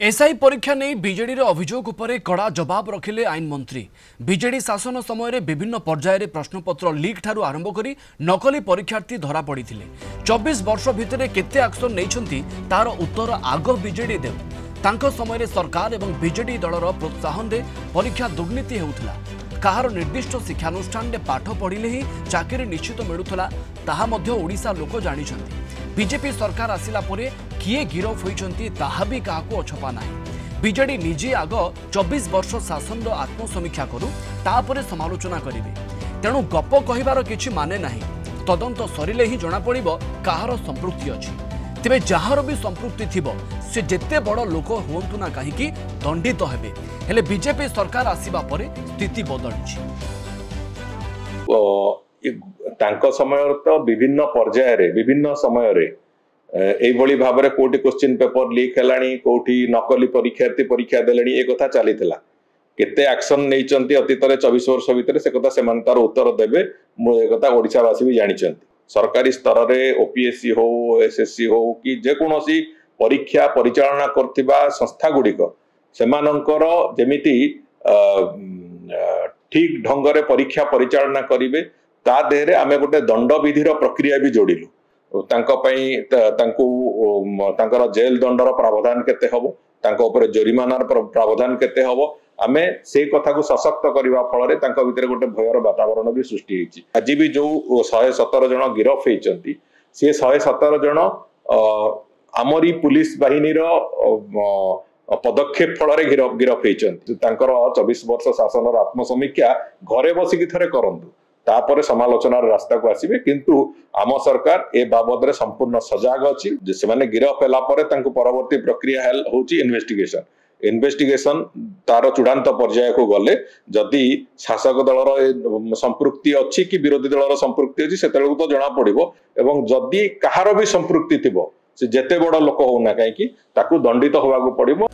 SI परीक्षा नहीं BJD अभियोग उपरे कड़ा जवाब रखिले आईन मंत्री। बीजेडी शासन समय विभिन्न पर्यायर प्रश्नपत्र लीक ठारू आरंभ करी नकली परीक्षार्थी धरा पड़ी 24 वर्ष भितर केते एक्शन नहीं तार उत्तर आग बीजेडी देव। तांको समय सरकार एवं बीजेडी दलर प्रोत्साहन दे परीक्षा दुर्नीति होउथला। कहार निर्दिष्ट शिक्षानुष्ठान में पाठ पढ़िले ही चाकरी निश्चित मिलूला ताहा मध्य ओडिशा लोक जानिछंती। बीजेपी सरकार आसिला परे किए गिरफ होइछंती ताहा भी काहाको अछपा नाही। बीजेडी निजे आग 24 वर्ष शासन आत्मसमीक्षा करू तापरे समालोचना करिवे। तेणु गप कहिबार किछि माने नाही। तदंत सरिले ही जना पड़िबो काहार संपृक्ति अछि। तेबे जहार भी संपृक्ति थिबो से जेते बड़ लोक होंतु ना काहेकि दंडित हेबे। हेले बीजेपी सरकार आसीबा परे स्थिति बदलिछि। तांको समय तो विभिन्न पर्यायर विभिन्न समय एभली भाव में कोटी क्वेश्चन पेपर लीक हेलानी कोटी नकली परीक्षार्थी परीक्षा देलानी ए कथा चलीथिला। केते एक्शन नैचंती अतीत 24 वर्ष भितर से कथा सेमान तार उत्तर देबे। मो ए कथा ओडिशावासी भी जानिचंती। सरकारी स्तर रे ओपीएससी हो एसएससी हो कि जे कोनोसी परीक्षा परिचालना करथिबा संस्था गुडिक सेमानंकर जेमिति ठीक ढंग रे परीक्षा परिचालना करिवे ता देहरे आमे गोटे दंड विधिर प्रक्रिया भी जोड़िलु। तांकर जेल दंडर प्रावधान केते हबो तांको ऊपर जरिमानार प्रावधान केते हबो आमे से कथा को सशक्त करबा फल रे तांको भितर गोटे भयर वातावरण भी सृष्टि होइछि। आज भी जो 117 जन गिरफ होइचंती से 117 जन आमरी पुलिस बाहिनीर पदक्षेप फल रे गिरफ होइचंती। तांकर 24 वर्ष शासन आत्मसमीक्षा घरे बसिकी थरे करंतु तापर समालोचनार रास्ता को आसीबे। किंतु आम सरकार ए बाबद रे संपूर्ण सजाग अछि। जे माने गिरफ होला परे तांको परवर्ती प्रक्रिया होची इन्वेस्टिगेशन तार चूड़ांत पर्याय को गले जदि शासक दलर संपृक्ति अछि कि विरोधी दलर संपृक्ति अछि सेतेलु तो जणा पड़िबो। एवं जदि कहार भी संपृक्ति थिबो से जेते बड़ लोक होना काहे कि ताकू दंडित होबाकू पड़िबो।